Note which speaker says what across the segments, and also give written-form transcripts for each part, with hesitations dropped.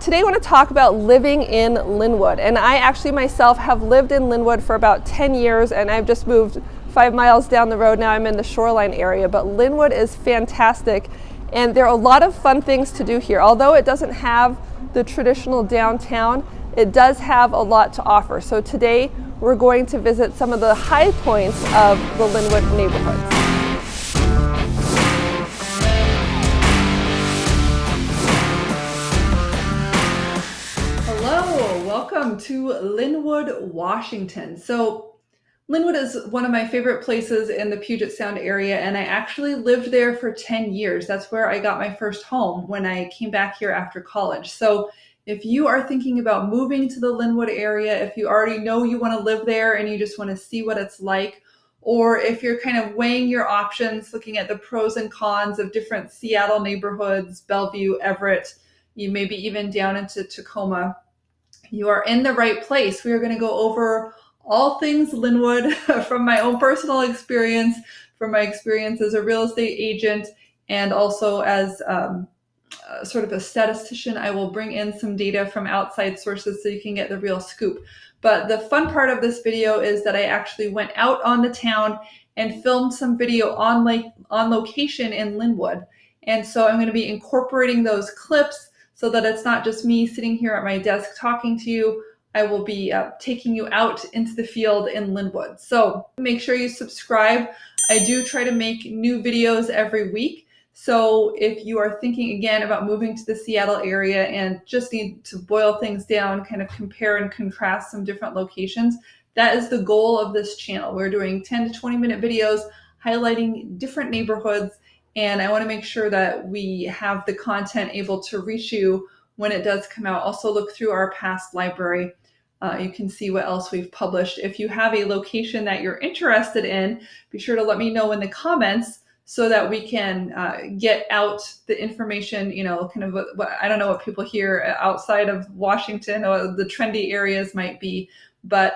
Speaker 1: today I want to talk about living in Lynnwood, and I actually myself have lived in Lynnwood for about 10 years, and I've just moved 5 miles down the road. Now I'm in the shoreline area, but Lynnwood is fantastic, and there are a lot of fun things to do here. Although it doesn't have the traditional downtown, it does have a lot to offer. So today we're going to visit some of the high points of the Lynnwood neighborhoods. Welcome to Lynnwood, Washington. So Lynnwood is one of my favorite places in the Puget Sound area, and I actually lived there for 10 years. That's where I got my first home when I came back here after college. So if you are thinking about moving to the Lynnwood area, if you already know you want to live there and you just want to see what it's like, or if you're kind of weighing your options, looking at the pros and cons of different Seattle neighborhoods, Bellevue, Everett, you maybe even down into Tacoma, you are in the right place. We are going to go over all things Lynnwood from my own personal experience, from my experience as a real estate agent, and also as sort of a statistician. I will bring in some data from outside sources so you can get the real scoop. But the fun part of this video is that I actually went out on the town and filmed some video on location in Lynnwood. And so I'm going to be incorporating those clips so that it's not just me sitting here at my desk talking to you. I will be taking you out into the field in Lynnwood. So make sure you subscribe. I do try to make new videos every week. So if you are thinking again about moving to the Seattle area and just need to boil things down, kind of compare and contrast some different locations, that is the goal of this channel. We're doing 10 to 20 minute videos highlighting different neighborhoods, and I want to make sure that we have the content able to reach you when it does come out. Also look through our past library. You can see what else we've published. If you have a location that you're interested in, be sure to let me know in the comments so that we can get out the information, you know, kind of what I don't know what people here outside of Washington or the trendy areas might be, but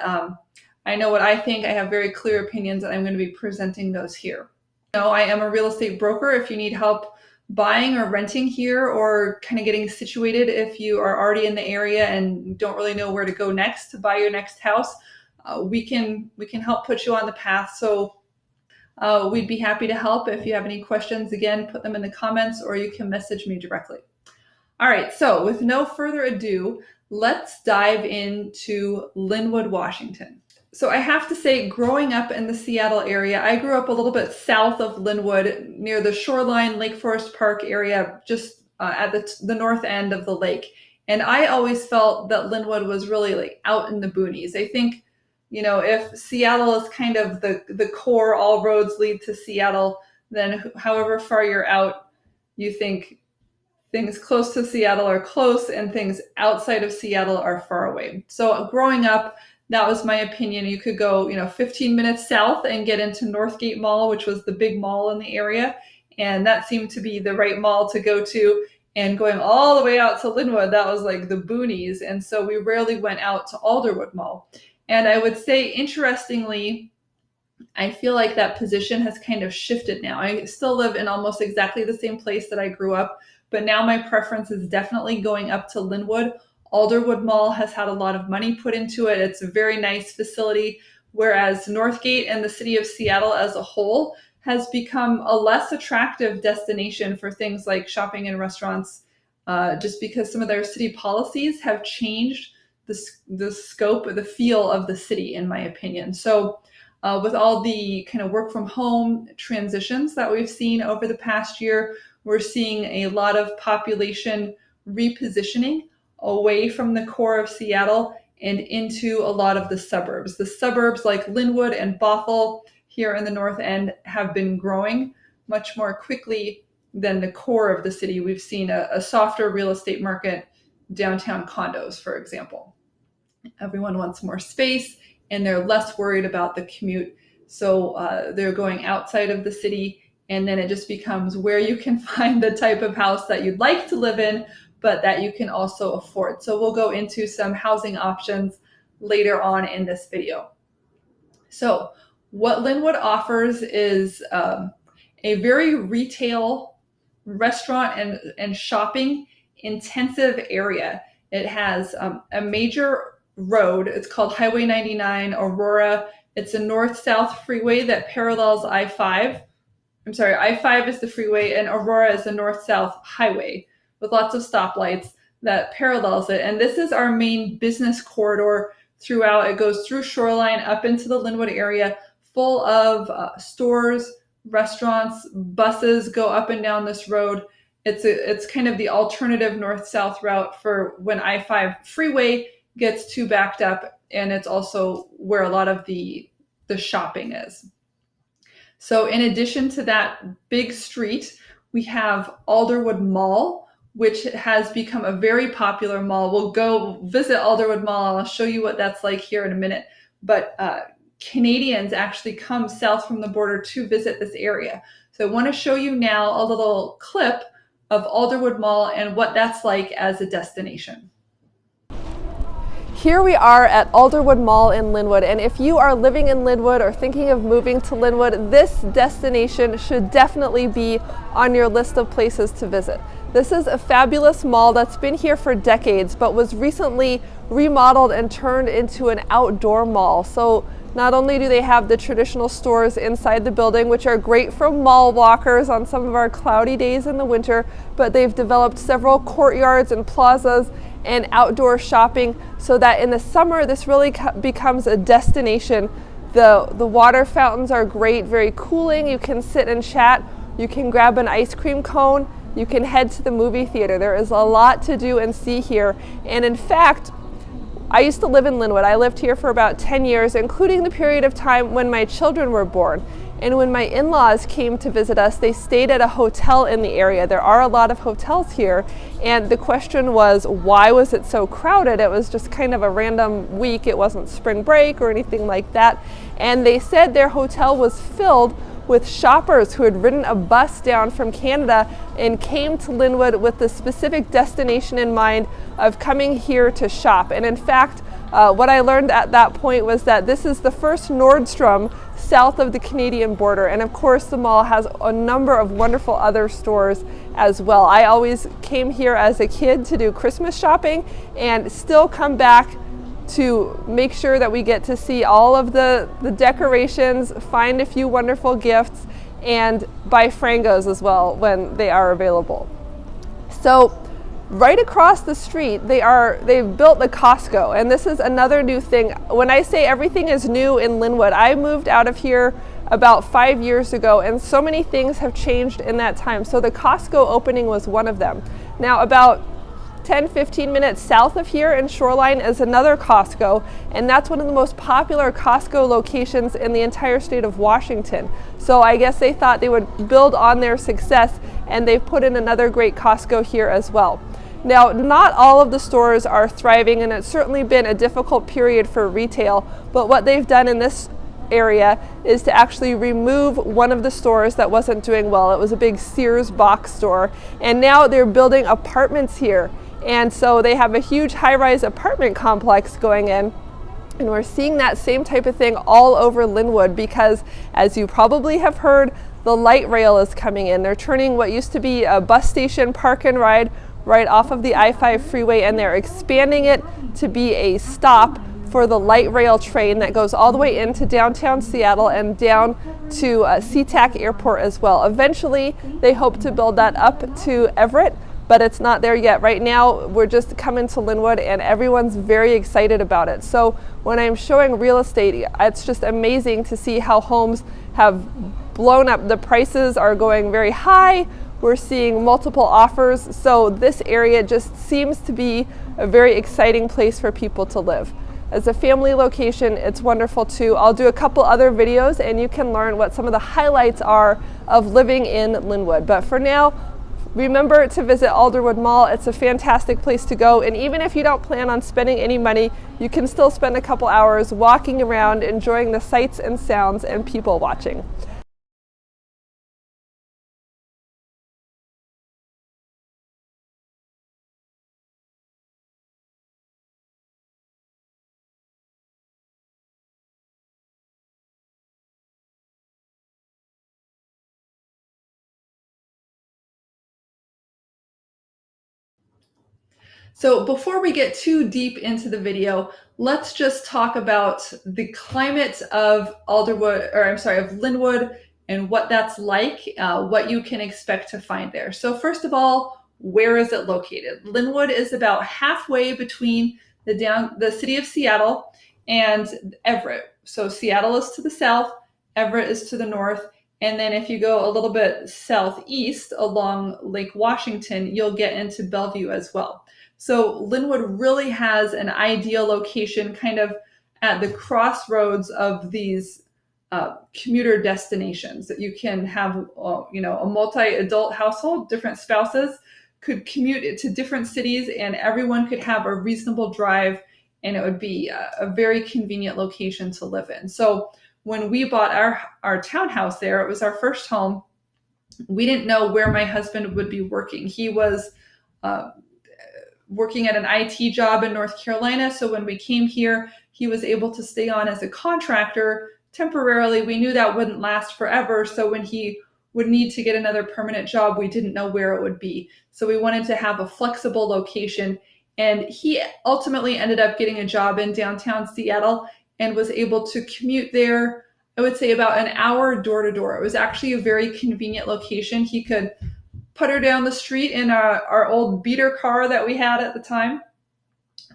Speaker 1: I know what I think. I have very clear opinions, and I'm going to be presenting those here. I am a real estate broker. If you need help buying or renting here, or kind of getting situated if you are already in the area and don't really know where to go next to buy your next house, we can help put you on the path. So we'd be happy to help. If you have any questions, again, put them in the comments or you can message me directly. All right, so with no further ado, let's dive into Lynnwood, Washington. So I have to say, growing up in the Seattle area, I grew up a little bit south of Lynnwood near the shoreline Lake Forest Park area, just at the north end of the lake. And I always felt that Lynnwood was really like out in the boonies. I think, you know, if Seattle is kind of the core, all roads lead to Seattle, then however far you're out, you think things close to Seattle are close and things outside of Seattle are far away. So growing up, that was my opinion. You could go, 15 minutes south and get into Northgate Mall, which was the big mall in the area. And that seemed to be the right mall to go to. And going all the way out to Lynnwood, that was like the boonies. And so we rarely went out to Alderwood Mall. And I would say, interestingly, I feel like that position has kind of shifted now. I still live in almost exactly the same place that I grew up, but now my preference is definitely going up to Lynnwood. Alderwood Mall has had a lot of money put into it. It's a very nice facility, whereas Northgate and the city of Seattle as a whole has become a less attractive destination for things like shopping and restaurants, just because some of their city policies have changed the scope or the feel of the city, in my opinion. So with all the kind of work from home transitions that we've seen over the past year, we're seeing a lot of population repositioning away from the core of Seattle and into a lot of the suburbs. The suburbs like Lynnwood and Bothell here in the north end have been growing much more quickly than the core of the city. We've seen a softer real estate market, downtown condos, for example. Everyone wants more space and they're less worried about the commute. So they're going outside of the city, and then it just becomes where you can find the type of house that you'd like to live in, but that you can also afford. So we'll go into some housing options later on in this video. So what Lynnwood offers is a very retail, restaurant and shopping intensive area. It has a major road. It's called Highway 99 Aurora. It's a north-south freeway that parallels I-5. I'm sorry, I-5 is the freeway and Aurora is the north-south highway with lots of stoplights that parallels it. And this is our main business corridor throughout. It goes through Shoreline up into the Lynnwood area, full of stores, restaurants, buses go up and down this road. It's kind of the alternative north-south route for when I-5 freeway gets too backed up, and it's also where a lot of the shopping is. So in addition to that big street, we have Alderwood Mall, which has become a very popular mall. We'll go visit Alderwood Mall and I'll show you what that's like here in a minute. But Canadians actually come south from the border to visit this area. So I want to show you now a little clip of Alderwood Mall and what that's like as a destination.
Speaker 2: Here we are at Alderwood Mall in Lynnwood, and if you are living in Lynnwood or thinking of moving to Lynnwood, this destination should definitely be on your list of places to visit. This is a fabulous mall that's been here for decades, but was recently remodeled and turned into an outdoor mall. So not only do they have the traditional stores inside the building, which are great for mall walkers on some of our cloudy days in the winter, but they've developed several courtyards and plazas and outdoor shopping so that in the summer this really becomes a destination. The water fountains are great, very cooling. You can sit and chat. You can grab an ice cream cone. You can head to the movie theater. There is a lot to do and see here. And in fact, I used to live in Lynnwood. I lived here for about 10 years, including the period of time when my children were born. And when my in-laws came to visit us, they stayed at a hotel in the area. There are a lot of hotels here. And the question was, why was it so crowded? It was just kind of a random week. It wasn't spring break or anything like that. And they said their hotel was filled with shoppers who had ridden a bus down from Canada and came to Lynnwood with the specific destination in mind of coming here to shop. And in fact, what I learned at that point was that this is the first Nordstrom south of the Canadian border. And of course, the mall has a number of wonderful other stores as well. I always came here as a kid to do Christmas shopping and still come back to make sure that we get to see all of the decorations, find a few wonderful gifts, and buy frangos as well when they are available. So right across the street, they've built the Costco, and this is another new thing. When I say everything is new in Lynnwood, I moved out of here about 5 years ago, and so many things have changed in that time. So the Costco opening was one of them. Now about 10-15 minutes south of here in Shoreline is another Costco, and that's one of the most popular Costco locations in the entire state of Washington. So I guess they thought they would build on their success, and they've put in another great Costco here as well. Now, not all of the stores are thriving, and it's certainly been a difficult period for retail, but what they've done in this area is to actually remove one of the stores that wasn't doing well. It was a big Sears box store, and now they're building apartments here. And so they have a huge high-rise apartment complex going in. And we're seeing that same type of thing all over Lynnwood because, as you probably have heard, the light rail is coming in. They're turning what used to be a bus station park and ride right off of the I-5 freeway, and they're expanding it to be a stop for the light rail train that goes all the way into downtown Seattle and down to SeaTac Airport as well. Eventually, they hope to build that up to Everett, but it's not there yet. Right now, we're just coming to Lynnwood and everyone's very excited about it. So when I'm showing real estate, it's just amazing to see how homes have blown up. The prices are going very high. We're seeing multiple offers. So this area just seems to be a very exciting place for people to live. As a family location, it's wonderful too. I'll do a couple other videos and you can learn what some of the highlights are of living in Lynnwood. But for now, remember to visit Alderwood Mall. It's a fantastic place to go, and even if you don't plan on spending any money, you can still spend a couple hours walking around, enjoying the sights and sounds and people watching.
Speaker 1: So before we get too deep into the video, let's just talk about the climate of of Lynnwood and what that's like, what you can expect to find there. So first of all, where is it located? Lynnwood is about halfway between the city of Seattle and Everett. So Seattle is to the south, Everett is to the north. And then if you go a little bit southeast along Lake Washington, you'll get into Bellevue as well. So Lynnwood really has an ideal location kind of at the crossroads of these commuter destinations that you can have, a multi-adult household, different spouses could commute to different cities and everyone could have a reasonable drive and it would be a very convenient location to live in. So when we bought our townhouse there, it was our first home. We didn't know where my husband would be working. He was working at an IT job in North Carolina. So when we came here, he was able to stay on as a contractor temporarily. We knew that wouldn't last forever. So when he would need to get another permanent job, we didn't know where it would be. So we wanted to have a flexible location. And he ultimately ended up getting a job in downtown Seattle and was able to commute there, I would say about an hour door to door. It was actually a very convenient location. He could putter down the street in our old beater car that we had at the time,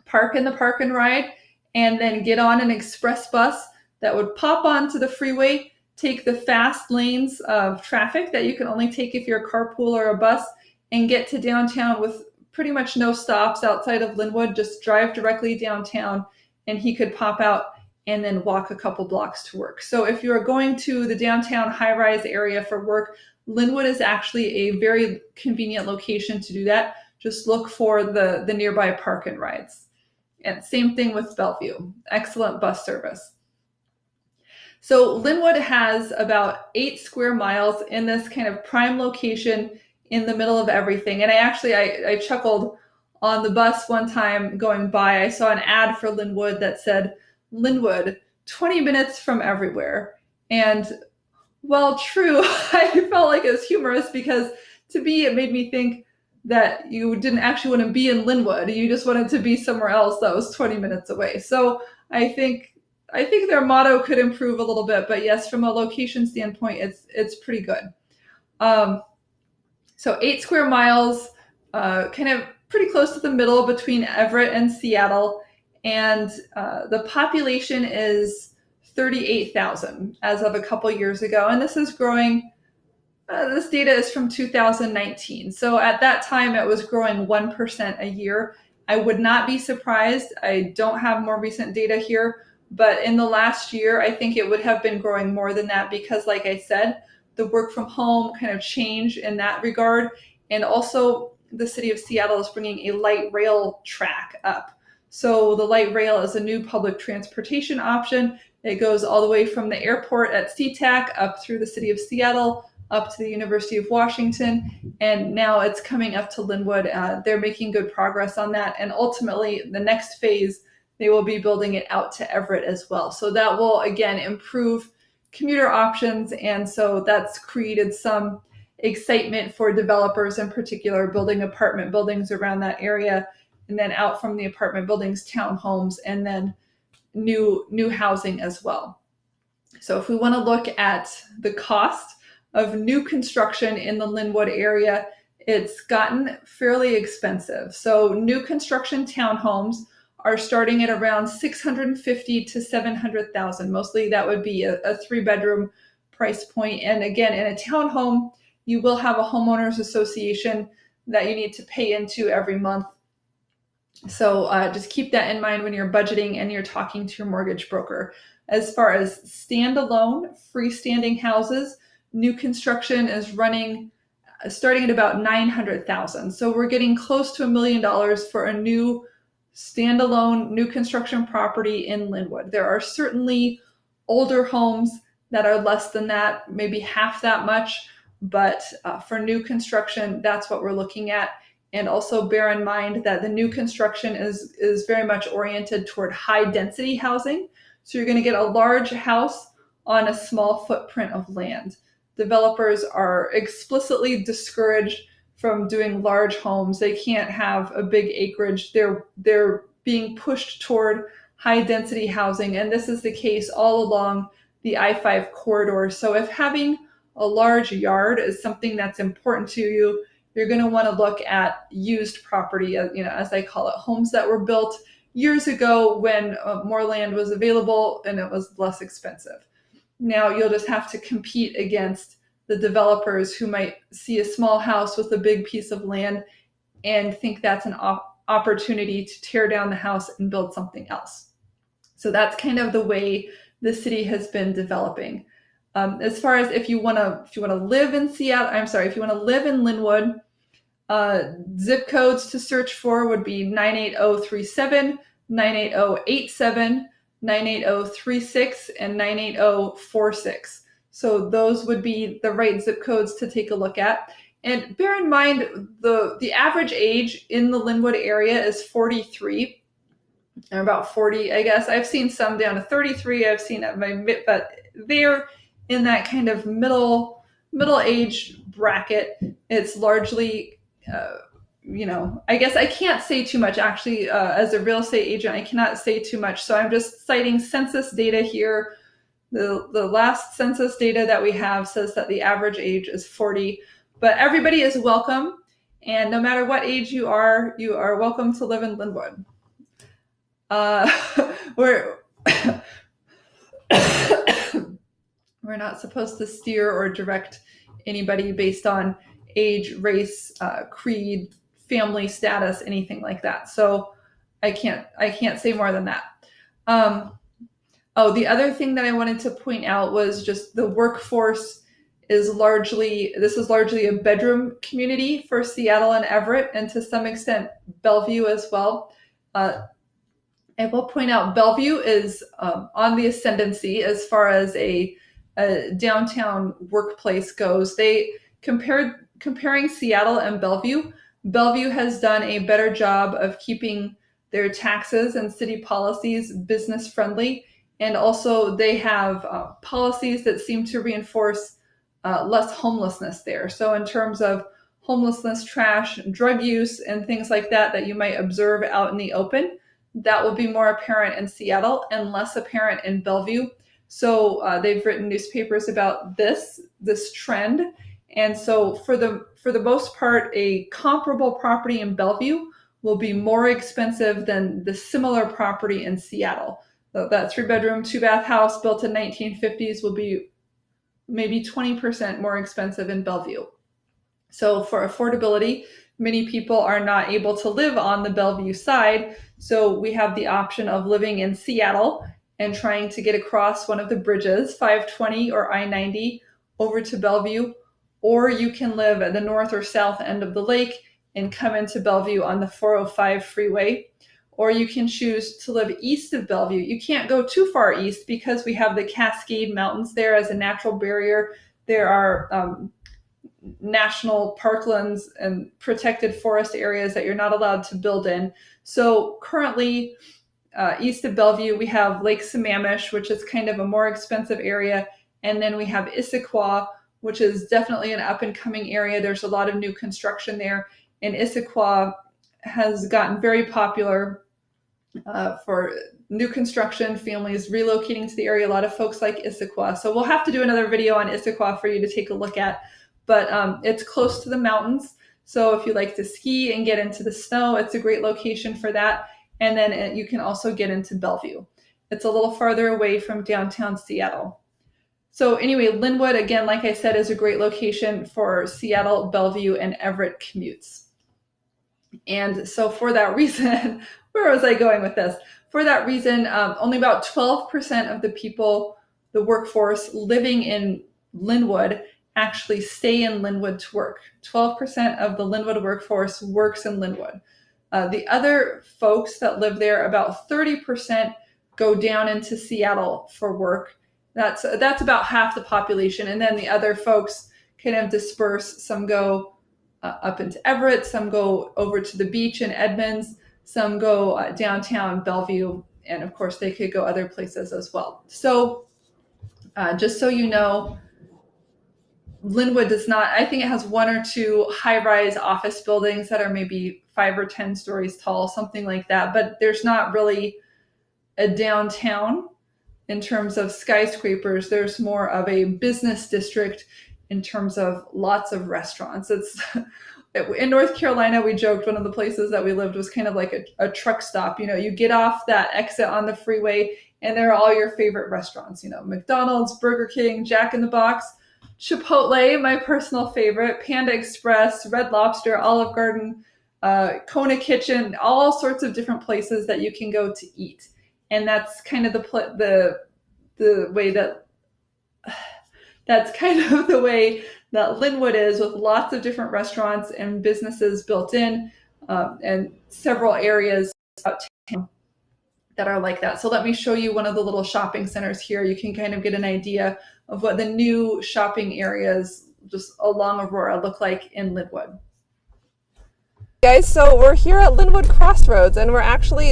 Speaker 1: park in the park and ride, and then get on an express bus that would pop onto the freeway, take the fast lanes of traffic that you can only take if you're a carpool or a bus, and get to downtown with pretty much no stops outside of Lynnwood. Just drive directly downtown and he could pop out and then walk a couple blocks to work. So if you're going to the downtown high-rise area for work, Lynnwood is actually a very convenient location to do that. Just look for the nearby park and rides. And same thing with Bellevue, excellent bus service. So Lynnwood has about 8 square miles in this kind of prime location in the middle of everything. And I chuckled on the bus one time going by. I saw an ad for Lynnwood that said, Lynnwood, 20 minutes from everywhere. And well, true, I felt like it was humorous because to me, it made me think that you didn't actually want to be in Lynnwood. You just wanted to be somewhere else that was 20 minutes away. So I think their motto could improve a little bit, but yes, from a location standpoint, it's pretty good. So 8 square miles, kind of pretty close to the middle between Everett and Seattle. And the population is 38,000 as of a couple years ago. And this is growing. This data is from 2019. So at that time, it was growing 1% a year. I would not be surprised. I don't have more recent data here, but in the last year, I think it would have been growing more than that because, like I said, the work from home kind of changed in that regard. And also the city of Seattle is bringing a light rail track up. So the light rail is a new public transportation option. It goes all the way from the airport at SeaTac up through the city of Seattle, up to the University of Washington, and now it's coming up to Lynnwood. They're making good progress on that. And ultimately, the next phase, they will be building it out to Everett as well. So that will, again, improve commuter options. And so that's created some excitement for developers in particular, building apartment buildings around that area, and then out from the apartment buildings, townhomes, and then new housing as well. So if we want to look at the cost of new construction in the Lynnwood area, it's gotten fairly expensive. So new construction townhomes are starting at around $650,000 to $700,000. Mostly that would be a 3-bedroom price point. And again, in a townhome, you will have a homeowners association that you need to pay into every month. So just keep that in mind when you're budgeting and you're talking to your mortgage broker. As far as standalone, freestanding houses, new construction is running, starting at about $900,000. So we're getting close to $1 million for a new standalone new construction property in Lynnwood. There are certainly older homes that are less than that, maybe half that much, but for new construction, that's what we're looking at. And also bear in mind that the new construction is very much oriented toward high density housing. So you're going to get a large house on a small footprint of land. Developers are explicitly discouraged from doing large homes. They can't have a big acreage. They're being pushed toward high density housing, and this is the case all along the I-5 corridor. So if having a large yard is something that's important to you, you're going to want to look at used property, as I call it, homes that were built years ago when more land was available and it was less expensive. Now you'll just have to compete against the developers who might see a small house with a big piece of land and think that's an opportunity to tear down the house and build something else. So that's kind of the way the city has been developing. As far as if you want to live in Seattle, if you want to live in Lynnwood, zip codes to search for would be 98037, 98087, 98036, and 98046. So those would be the right zip codes to take a look at. And bear in mind, the average age in the Lynnwood area is 43, or about 40, I guess. I've seen some down to 33. I've seen but they're in that kind of middle age bracket. It's largely, I guess I can't say too much. Actually, as a real estate agent, I cannot say too much. So I'm just citing census data here. The last census data that we have says that the average age is 40, but everybody is welcome. And no matter what age you are welcome to live in Lynnwood. We're not supposed to steer or direct anybody based on age, race, creed, family status, anything like that. So I can't say more than that. The other thing that I wanted to point out was just the workforce is largely a bedroom community for Seattle and Everett, and to some extent Bellevue as well. I will point out Bellevue is on the ascendancy as far as a downtown workplace goes. They comparing Seattle and Bellevue. Bellevue has done a better job of keeping their taxes and city policies business friendly, and also they have policies that seem to reinforce less homelessness there. So in terms of homelessness, trash, drug use, and things like that you might observe out in the open, that will be more apparent in Seattle and less apparent in Bellevue. So they've written newspapers about this trend. And so for the most part, a comparable property in Bellevue will be more expensive than the similar property in Seattle. So that 3-bedroom, 2-bath house built in 1950s will be maybe 20% more expensive in Bellevue. So for affordability, many people are not able to live on the Bellevue side. So we have the option of living in Seattle and trying to get across one of the bridges, 520 or I-90, over to Bellevue, or you can live at the north or south end of the lake and come into Bellevue on the 405 freeway, or you can choose to live east of Bellevue. You can't go too far east because we have the Cascade Mountains there as a natural barrier. There are national parklands and protected forest areas that you're not allowed to build in. So currently, east of Bellevue, we have Lake Sammamish, which is kind of a more expensive area. And then we have Issaquah, which is definitely an up and coming area. There's a lot of new construction there. And Issaquah has gotten very popular for new construction, families relocating to the area. A lot of folks like Issaquah. So we'll have to do another video on Issaquah for you to take a look at. But it's close to the mountains. So if you like to ski and get into the snow, it's a great location for that. And then you can also get into Bellevue. It's a little farther away from downtown Seattle. So anyway, Lynnwood, again, like I said, is a great location for Seattle, Bellevue, and Everett commutes. And so for that reason, where was I going with this? For that reason, only about 12% of the people, the workforce living in Lynnwood, actually stay in Lynnwood to work. 12% of the Lynnwood workforce works in Lynnwood. The other folks that live there, about 30% go down into Seattle for work. That's about half the population. And then the other folks kind of disperse. Some go up into Everett, some go over to the beach in Edmonds, some go downtown Bellevue, and of course they could go other places as well. So just so you know, Lynnwood does not, I think it has one or two high-rise office buildings that are maybe 5 or 10 stories tall, something like that. But there's not really a downtown in terms of skyscrapers. There's more of a business district in terms of lots of restaurants. It's in North Carolina, we joked one of the places that we lived was kind of like a truck stop. You know, you get off that exit on the freeway and there are all your favorite restaurants, you know, McDonald's, Burger King, Jack in the Box, Chipotle, my personal favorite, Panda Express, Red Lobster, Olive Garden, Kona Kitchen, all sorts of different places that you can go to eat. And that's kind of the way that that's kind of the way that Lynnwood is, with lots of different restaurants and businesses built in, and several areas out town that are like that. So let me show you one of the little shopping centers here. You can kind of get an idea of what the new shopping areas just along Aurora look like in Lynnwood.
Speaker 2: Guys, so we're here at Lynnwood Crossroads, and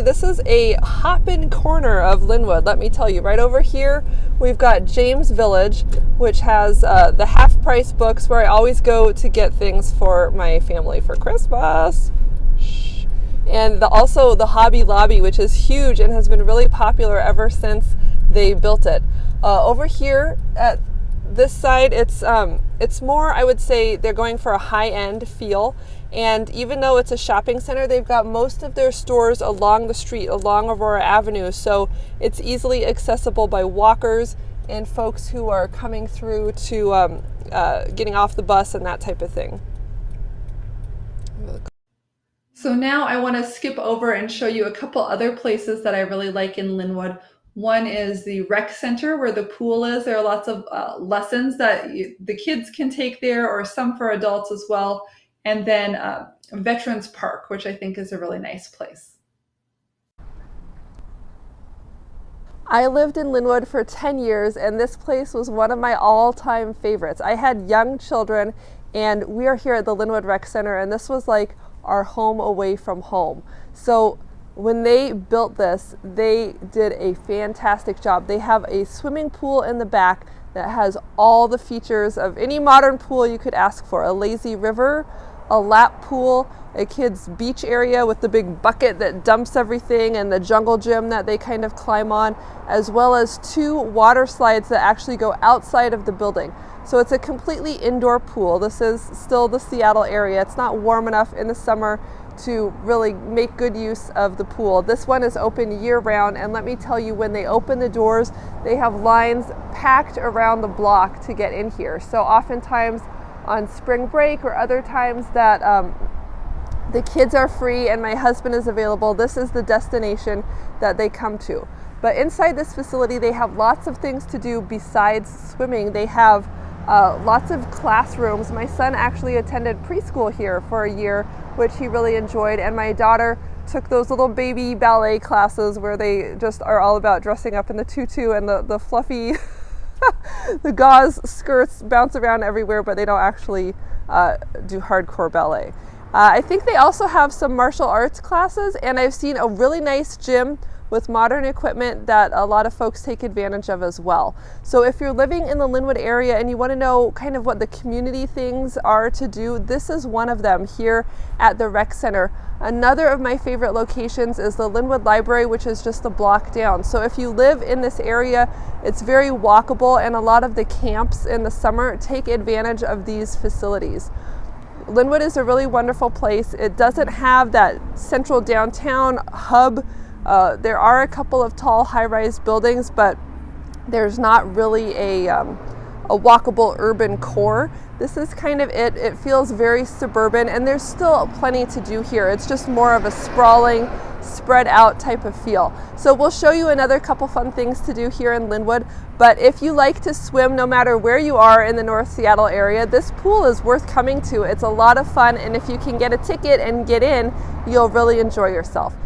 Speaker 2: this is a hop-in corner of Lynnwood. Let me tell you, right over here we've got James Village, which has the half-price books where I always go to get things for my family for Christmas. Shh. And also the Hobby Lobby, which is huge and has been really popular ever since they built it. Over here at this side, it's more, I would say, they're going for a high-end feel. And even though it's a shopping center, they've got most of their stores along the street, along Aurora Avenue. So it's easily accessible by walkers and folks who are coming through to getting off the bus and that type of thing.
Speaker 1: So now I want to skip over and show you a couple other places that I really like in Lynnwood. One is the rec center where the pool is. There are lots of lessons that the kids can take there, or some for adults as well. And then Veterans Park, which I think is a really nice place.
Speaker 2: I lived in Lynnwood for 10 years, and this place was one of my all-time favorites. I had young children, and we are here at the Lynnwood Rec Center, and this was like our home away from home. So when they built this, they did a fantastic job. They have a swimming pool in the back that has all the features of any modern pool you could ask for. A lazy river, a lap pool, a kids beach area with the big bucket that dumps everything, and the jungle gym that they kind of climb on, as well as 2 water slides that actually go outside of the building. So it's a completely indoor pool. This is still the Seattle area. It's not warm enough in the summer to really make good use of the pool. This one is open year round, and let me tell you, when they open the doors, they have lines packed around the block to get in here. So oftentimes on spring break or other times that the kids are free and my husband is available, this is the destination that they come to. But inside this facility, they have lots of things to do besides swimming. They have lots of classrooms. My son actually attended preschool here for a year, which he really enjoyed, and my daughter took those little baby ballet classes where they just are all about dressing up in the tutu and the fluffy the gauze skirts bounce around everywhere, but they don't actually do hardcore ballet. I think they also have some martial arts classes, and I've seen a really nice gym with modern equipment that a lot of folks take advantage of as well. So if you're living in the Lynnwood area and you want to know kind of what the community things are to do, this is one of them here at the rec center. Another of my favorite locations is the Lynnwood Library, which is just a block down. So if you live in this area, it's very walkable, and a lot of the camps in the summer take advantage of these facilities. Lynnwood is a really wonderful place. It doesn't have that central downtown hub. There are a couple of tall high-rise buildings, but there's not really a walkable urban core. This is kind of it. It feels very suburban, and there's still plenty to do here. It's just more of a sprawling, spread out type of feel. So we'll show you another couple fun things to do here in Lynnwood, but if you like to swim, no matter where you are in the North Seattle area, this pool is worth coming to. It's a lot of fun, and if you can get a ticket and get in, you'll really enjoy yourself.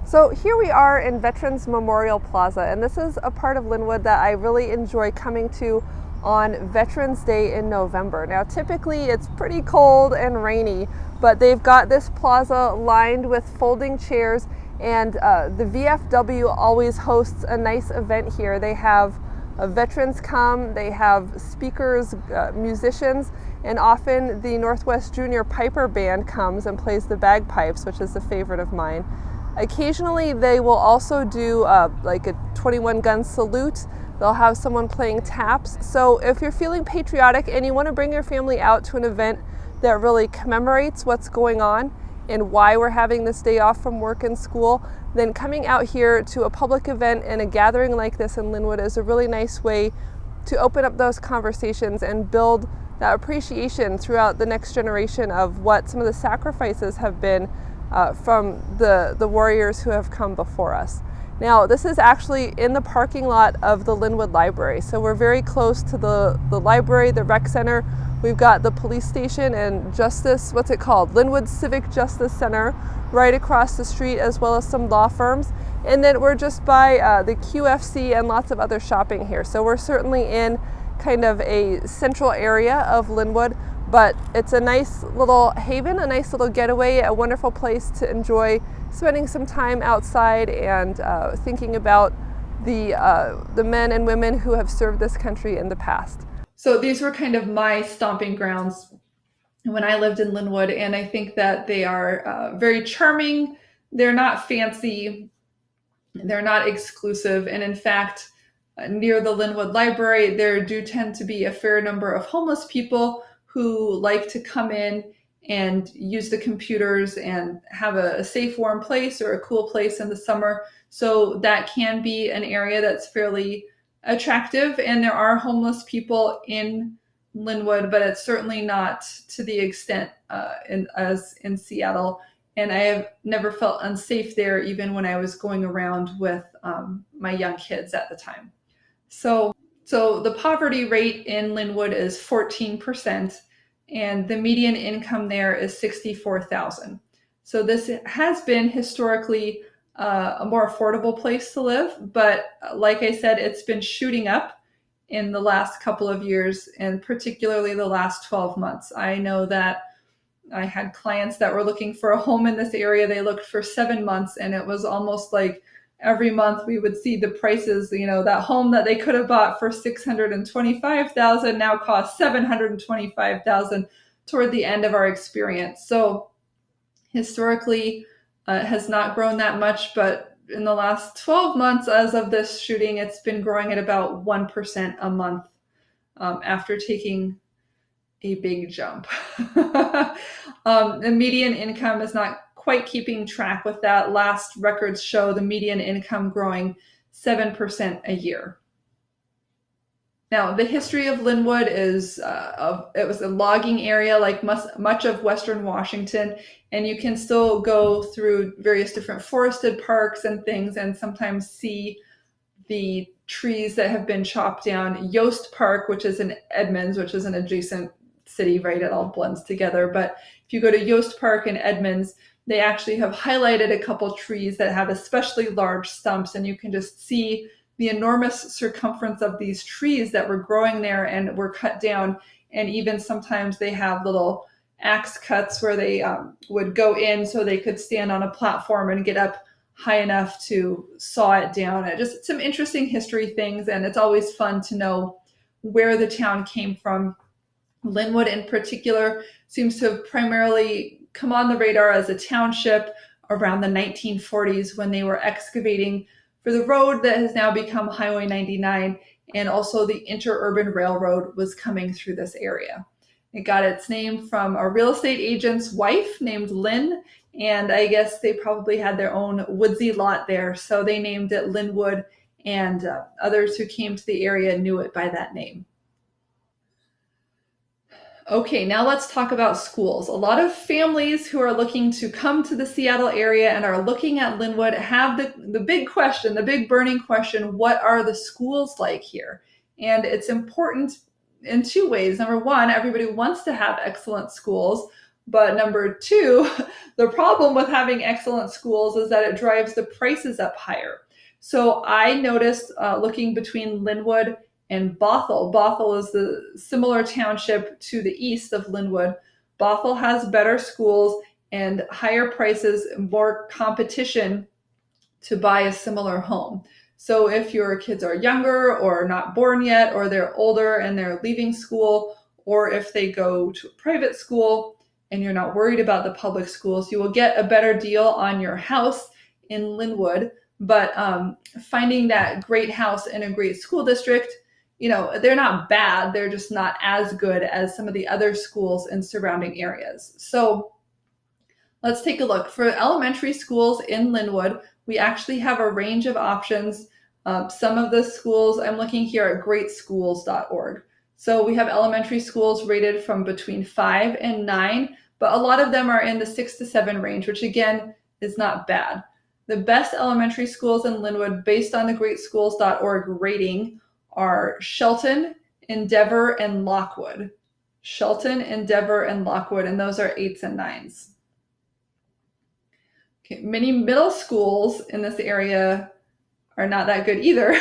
Speaker 2: So here we are in Veterans Memorial Plaza, and this is a part of Lynnwood that I really enjoy coming to on Veterans Day in November. Now typically it's pretty cold and rainy, but they've got this plaza lined with folding chairs, and the VFW always hosts a nice event here. They have Veterans come, they have speakers, musicians, and often the Northwest Junior Piper Band comes and plays the bagpipes, which is a favorite of mine. Occasionally they will also do like a 21 gun salute. They'll have someone playing taps. So if you're feeling patriotic and you want to bring your family out to an event that really commemorates what's going on and why we're having this day off from work and school, then coming out here to a public event and a gathering like this in Lynnwood is a really nice way to open up those conversations and build that appreciation throughout the next generation of what some of the sacrifices have been from the warriors who have come before us. Now, this is actually in the parking lot of the Lynnwood Library. So we're very close to the library, the rec center. We've got the police station and justice, what's it called? Lynnwood Civic Justice Center right across the street, as well as some law firms. And then we're just by the QFC and lots of other shopping here. So we're certainly in kind of a central area of Lynnwood, but it's a nice little haven, a nice little getaway, a wonderful place to enjoy spending some time outside and thinking about the men and women who have served this country in the past.
Speaker 1: So these were kind of my stomping grounds when I lived in Lynnwood, and I think that they are very charming. They're not fancy, they're not exclusive, and in fact, near the Lynnwood Library, there do tend to be a fair number of homeless people who like to come in and use the computers and have a safe, warm place or a cool place in the summer. So that can be an area that's fairly attractive. And there are homeless people in Lynnwood, but it's certainly not to the extent as in Seattle. And I have never felt unsafe there, even when I was going around with my young kids at the time. So the poverty rate in Lynnwood is 14%. And the median income there is $64,000. So this has been historically a more affordable place to live, but like I said, it's been shooting up in the last couple of years, and particularly the last 12 months. I know that I had clients that were looking for a home in this area. They looked for 7 months, and it was almost like every month we would see the prices, that home that they could have bought for $625,000 now costs $725,000 toward the end of our experience. So historically, it has not grown that much, but in the last 12 months, as of this shooting, it's been growing at about 1% a month after taking a big jump. The median income is not quite keeping track with that. Last records show the median income growing 7% a year. Now, the history of Lynnwood is it was a logging area like much of Western Washington, and you can still go through various different forested parks and things and sometimes see the trees that have been chopped down. Yost Park, which is in Edmonds, which is an adjacent city, right? It all blends together. But if you go to Yost Park in Edmonds, they actually have highlighted a couple trees that have especially large stumps, and you can just see the enormous circumference of these trees that were growing there and were cut down. And even sometimes they have little axe cuts where they would go in so they could stand on a platform and get up high enough to saw it down. Just some interesting history things, and it's always fun to know where the town came from. Lynnwood in particular seems to have primarily come on the radar as a township around the 1940s when they were excavating for the road that has now become Highway 99, and also the interurban railroad was coming through this area. It got its name from a real estate agent's wife named Lynn, and I guess they probably had their own woodsy lot there, so they named it Lynnwood, and others who came to the area knew it by that name. Okay, now let's talk about schools. A lot of families who are looking to come to the Seattle area and are looking at Lynnwood have the big question, the big burning question: what are the schools like here? And it's important in two ways. Number one, everybody wants to have excellent schools. But number two, the problem with having excellent schools is that it drives the prices up higher. So I noticed looking between Lynnwood and Bothell. Bothell is the similar township to the east of Lynnwood. Bothell has better schools and higher prices, more competition to buy a similar home. So if your kids are younger or not born yet, or they're older and they're leaving school, or if they go to a private school and you're not worried about the public schools, you will get a better deal on your house in Lynnwood. But finding that great house in a great school district, they're not bad. They're just not as good as some of the other schools in surrounding areas. So let's take a look. For elementary schools in Lynnwood, we actually have a range of options. Some of the schools, I'm looking here at greatschools.org. So we have elementary schools rated from between 5 and 9, but a lot of them are in the 6 to 7 range, which again is not bad. The best elementary schools in Lynnwood, based on the greatschools.org rating, are Shelton, Endeavor, and Lockwood. Shelton, Endeavor, and Lockwood, and those are 8s and 9s. Okay, many middle schools in this area are not that good either.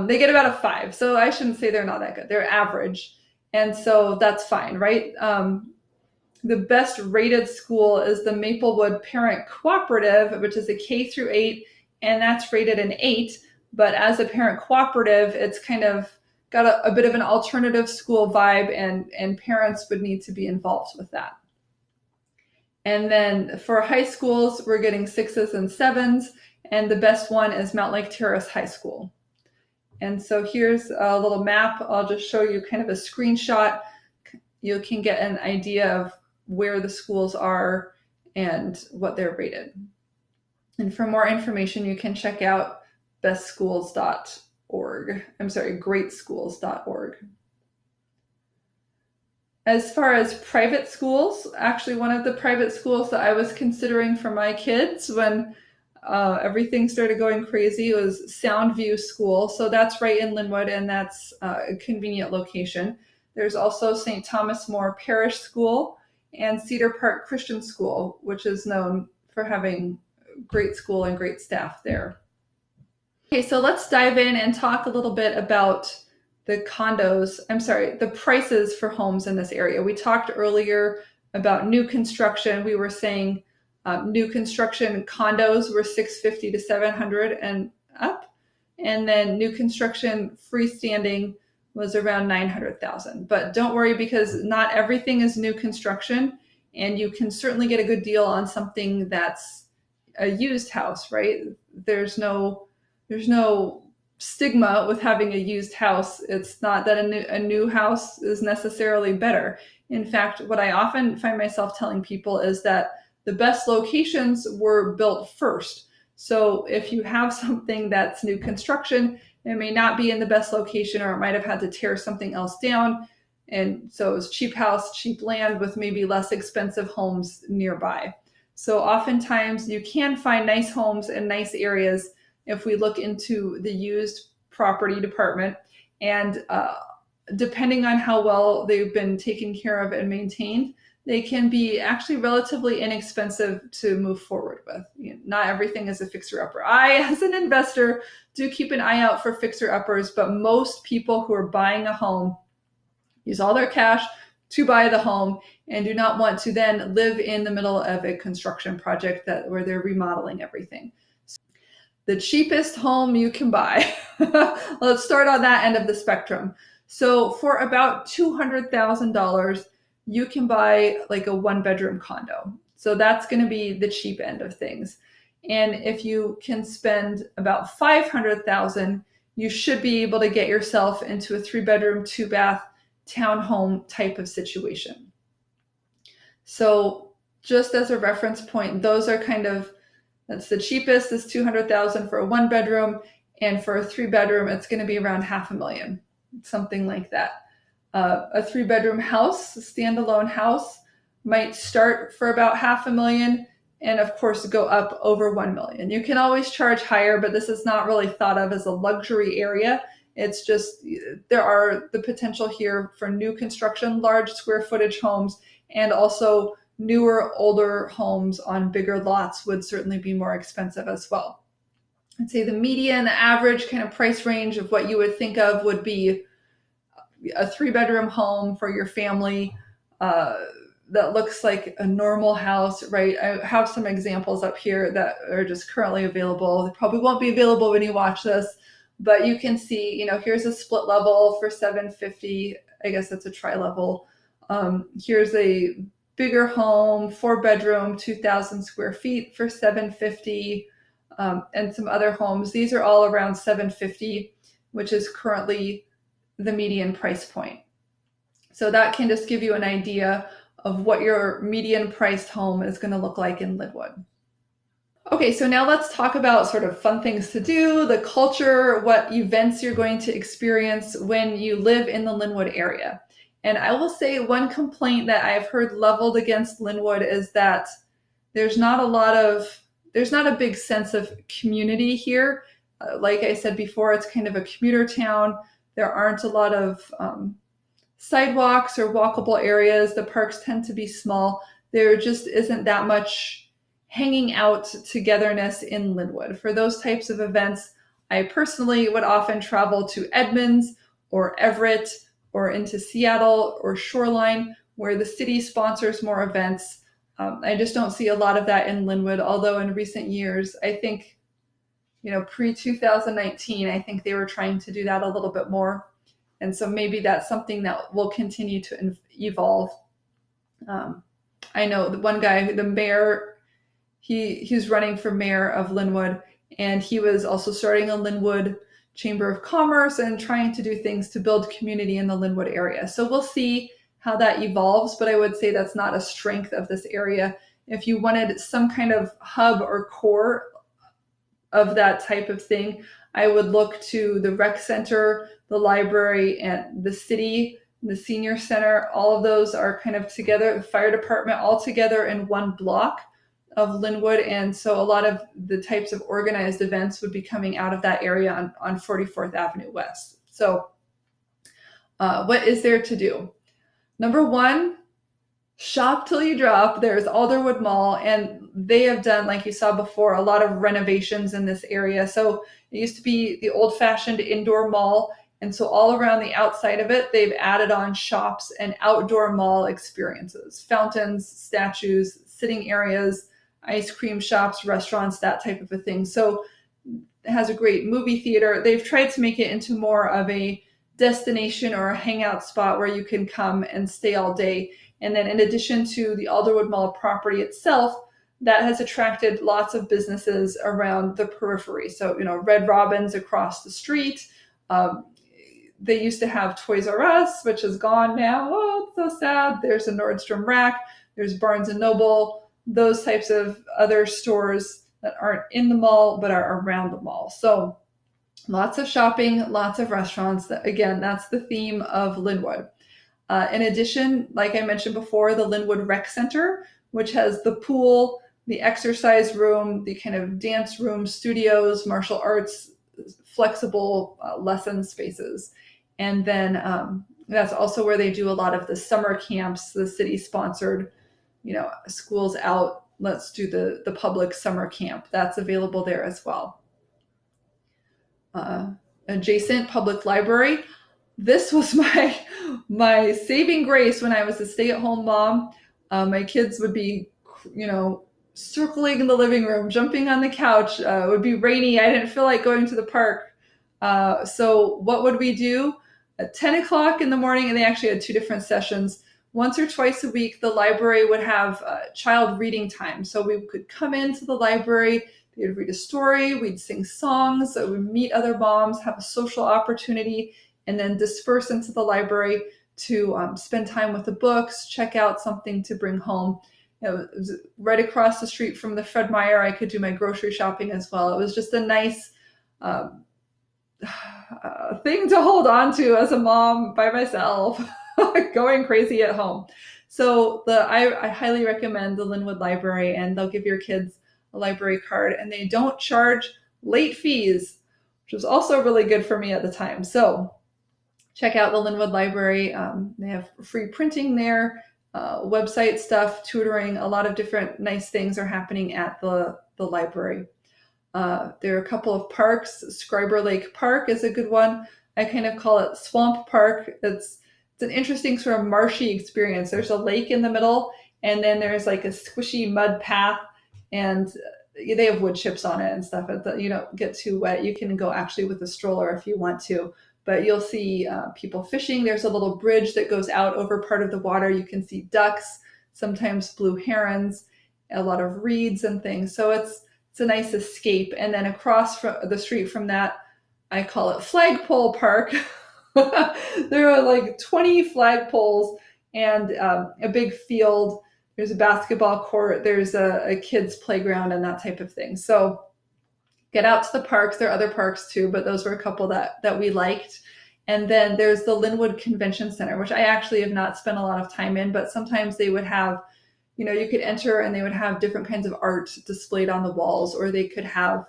Speaker 1: They get about a 5, so I shouldn't say they're not that good. They're average, and so that's fine, right? The best rated school is the Maplewood Parent Cooperative, which is a K through 8, and that's rated an 8. But as a parent cooperative, it's kind of got a bit of an alternative school vibe, and parents would need to be involved with that. And then for high schools, we're getting 6s and 7s, and the best one is Mount Lake Terrace High School. And so here's a little map. I'll just show you kind of a screenshot. You can get an idea of where the schools are and what they're rated. And for more information, you can check out greatschools.org. As far as private schools, actually one of the private schools that I was considering for my kids when everything started going crazy was Soundview School. So that's right in Lynnwood, and that's a convenient location. There's also St. Thomas More Parish School and Cedar Park Christian School, which is known for having great school and great staff there. Okay, so let's dive in and talk a little bit about the prices for homes in this area. We talked earlier about new construction. We were saying new construction condos were $650 to $700 and up, and then new construction freestanding was around $900,000. But don't worry, because not everything is new construction, and you can certainly get a good deal on something that's a used house, right? There's no stigma with having a used house. It's not that a new house is necessarily better. In fact, what I often find myself telling people is that the best locations were built first. So if you have something that's new construction, it may not be in the best location, or it might have had to tear something else down. And so it's cheap house, cheap land with maybe less expensive homes nearby. So oftentimes you can find nice homes in nice areas if we look into the used property department, and depending on how well they've been taken care of and maintained, they can be actually relatively inexpensive to move forward with. Not everything is a fixer-upper. I, as an investor, do keep an eye out for fixer-uppers, but most people who are buying a home use all their cash to buy the home and do not want to then live in the middle of a construction project where they're remodeling everything. The cheapest home you can buy. Let's start on that end of the spectrum. So for about $200,000, you can buy like a 1-bedroom condo. So that's going to be the cheap end of things. And if you can spend about $500,000, you should be able to get yourself into a 3-bedroom, 2-bath townhome type of situation. So just as a reference point, those are that's the cheapest is $200,000 for a 1-bedroom, and for a 3-bedroom, it's going to be around $500,000, something like that. A 3-bedroom house, a standalone house, might start for about $500,000, and of course go up over $1 million. You can always charge higher, but this is not really thought of as a luxury area. It's just there are the potential here for new construction, large square footage homes, and also newer, older homes on bigger lots would certainly be more expensive as well. I'd say the median, the average kind of price range of what you would think of would be a 3-bedroom home for your family, that looks like a normal house, right? I have some examples up here that are just currently available. They probably won't be available when you watch this, but you can see, here's a split level for 750. I guess that's a tri-level. Here's a bigger home, 4-bedroom, 2,000 square feet for 750, and some other homes. These are all around 750, which is currently the median price point. So that can just give you an idea of what your median priced home is going to look like in Lynnwood. Okay, so now let's talk about sort of fun things to do, the culture, what events you're going to experience when you live in the Lynnwood area. And I will say one complaint that I've heard leveled against Lynnwood is that there's not a big sense of community here. Like I said before, it's kind of a commuter town. There aren't a lot of sidewalks or walkable areas. The parks tend to be small. There just isn't that much hanging out togetherness in Lynnwood. For those types of events, I personally would often travel to Edmonds or Everett or into Seattle or Shoreline, where the city sponsors more events. I just don't see a lot of that in Lynnwood, although in recent years, I think, pre-2019, I think they were trying to do that a little bit more. And so maybe that's something that will continue to evolve. I know the one guy, the mayor, he's running for mayor of Lynnwood, and he was also starting a Lynnwood Chamber of Commerce and trying to do things to build community in the Lynnwood area. So we'll see how that evolves, but I would say that's not a strength of this area. If you wanted some kind of hub or core of that type of thing, I would look to the rec center, the library, and the city, the senior center. All of those are kind of together, the fire department, all together in one block of Lynnwood. And so a lot of the types of organized events would be coming out of that area on 44th Avenue West. So what is there to do? Number one, shop till you drop. There's Alderwood Mall, and they have done, like you saw before, a lot of renovations in this area. So it used to be the old-fashioned indoor mall, and so all around the outside of it, they've added on shops and outdoor mall experiences, fountains, statues, sitting areas, ice cream shops, restaurants, that type of a thing. So it has a great movie theater. They've tried to make it into more of a destination or a hangout spot where you can come and stay all day. And then in addition to the Alderwood Mall property itself, that has attracted lots of businesses around the periphery. So, Red Robin's across the street. They used to have Toys R Us, which is gone now. Oh, it's so sad. There's a Nordstrom Rack. There's Barnes and Noble. Those types of other stores that aren't in the mall but are around the mall. So lots of shopping, lots of restaurants. Again, that's the theme of Lynnwood. In addition, like I mentioned before, the Lynnwood Rec Center, which has the pool, the exercise room, the kind of dance room, studios, martial arts, flexible lesson spaces. And then that's also where they do a lot of the summer camps, the city sponsored, schools out, let's do the public summer camp. That's available there as well. Adjacent public library. This was my saving grace when I was a stay-at-home mom. My kids would be, circling in the living room, jumping on the couch. It would be rainy. I didn't feel like going to the park. So what would we do? At 10 o'clock in the morning, and they actually had 2 different sessions. Once or twice a week, the library would have child reading time. So we could come into the library, they would read a story, we'd sing songs, so we'd meet other moms, have a social opportunity, and then disperse into the library to spend time with the books, check out something to bring home. It was right across the street from the Fred Meyer. I could do my grocery shopping as well. It was just a nice thing to hold on to as a mom by myself, going crazy at home. So I highly recommend the Lynnwood Library, and they'll give your kids a library card, and they don't charge late fees, which was also really good for me at the time. So check out the Lynnwood Library. They have free printing there, website stuff, tutoring, a lot of different nice things are happening at the library. There are a couple of parks. Scriber Lake Park is a good one. I kind of call it Swamp Park. It's it's an interesting sort of marshy experience. There's a lake in the middle, and then there's like a squishy mud path, and they have wood chips on it and stuff. You don't get too wet. You can go actually with a stroller if you want to, but you'll see people fishing. There's a little bridge that goes out over part of the water. You can see ducks, sometimes blue herons, a lot of reeds and things. So it's a nice escape. And then across from the street from that, I call it Flagpole Park. There are like 20 flagpoles and a big field. There's a basketball court. There's a kids playground and that type of thing. So get out to the parks. There are other parks too, but those were a couple that we liked. And then there's the Lynnwood Convention Center, which I actually have not spent a lot of time in, but sometimes they would have, you could enter and they would have different kinds of art displayed on the walls, or they could have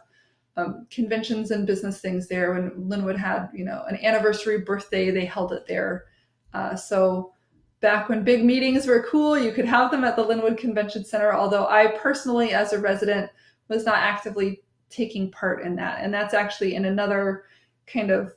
Speaker 1: conventions and business things there. When Lynnwood had, an anniversary birthday, they held it there. So back when big meetings were cool, you could have them at the Lynnwood Convention Center, although I personally, as a resident, was not actively taking part in that. And that's actually in another kind of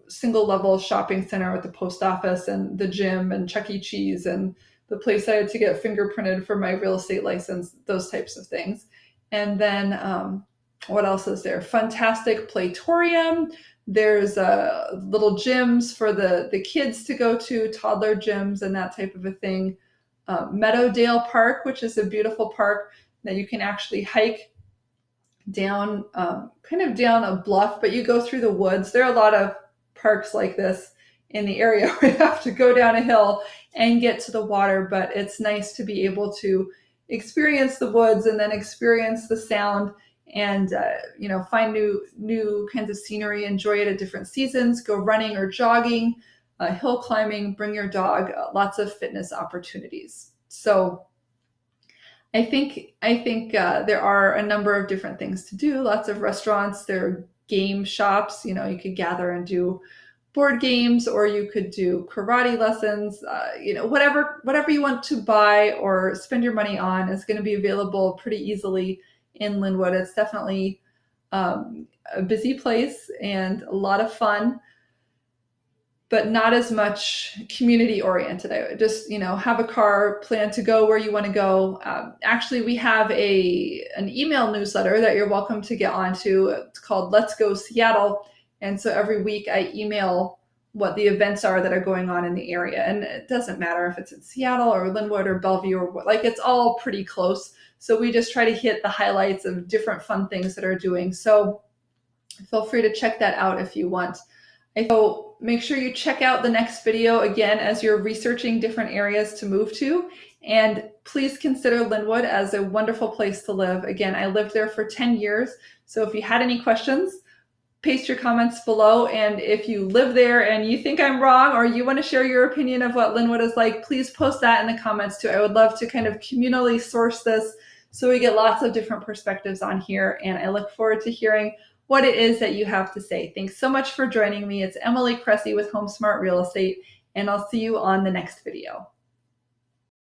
Speaker 1: single level shopping center with the post office and the gym and Chuck E. Cheese and the place I had to get fingerprinted for my real estate license, those types of things. And then what else is there? Fantastic Playtorium. There's little gyms for the kids to go to, toddler gyms and that type of a thing. Meadowdale Park, which is a beautiful park that you can actually hike down, kind of down a bluff, but you go through the woods. There are a lot of parks like this in the area where you have to go down a hill and get to the water, but it's nice to be able to experience the woods and then experience the sound and find new kinds of scenery, enjoy it at different seasons, go running or jogging, hill climbing, bring your dog, lots of fitness opportunities. So I think there are a number of different things to do, lots of restaurants, there are game shops, you could gather and do board games, or you could do karate lessons, whatever you want to buy or spend your money on is going to be available pretty easily in Lynnwood. It's definitely a busy place and a lot of fun, but not as much community oriented. I would just, have a car, plan to go where you want to go. Actually, we have an email newsletter that you're welcome to get onto. It's called Let's Go Seattle. And so every week I email what the events are that are going on in the area. And it doesn't matter if it's in Seattle or Lynnwood or Bellevue or what, it's all pretty close. So we just try to hit the highlights of different fun things that are doing. So feel free to check that out if you want. So make sure you check out the next video again as you're researching different areas to move to. And please consider Lynnwood as a wonderful place to live. Again, I lived there for 10 years. So if you had any questions, paste your comments below. And if you live there and you think I'm wrong, or you want to share your opinion of what Lynnwood is like, please post that in the comments too. I would love to kind of communally source this so we get lots of different perspectives on here. And I look forward to hearing what it is that you have to say. Thanks so much for joining me. It's Emily Cressy with HomeSmart Real Estate, and I'll see you on the next video.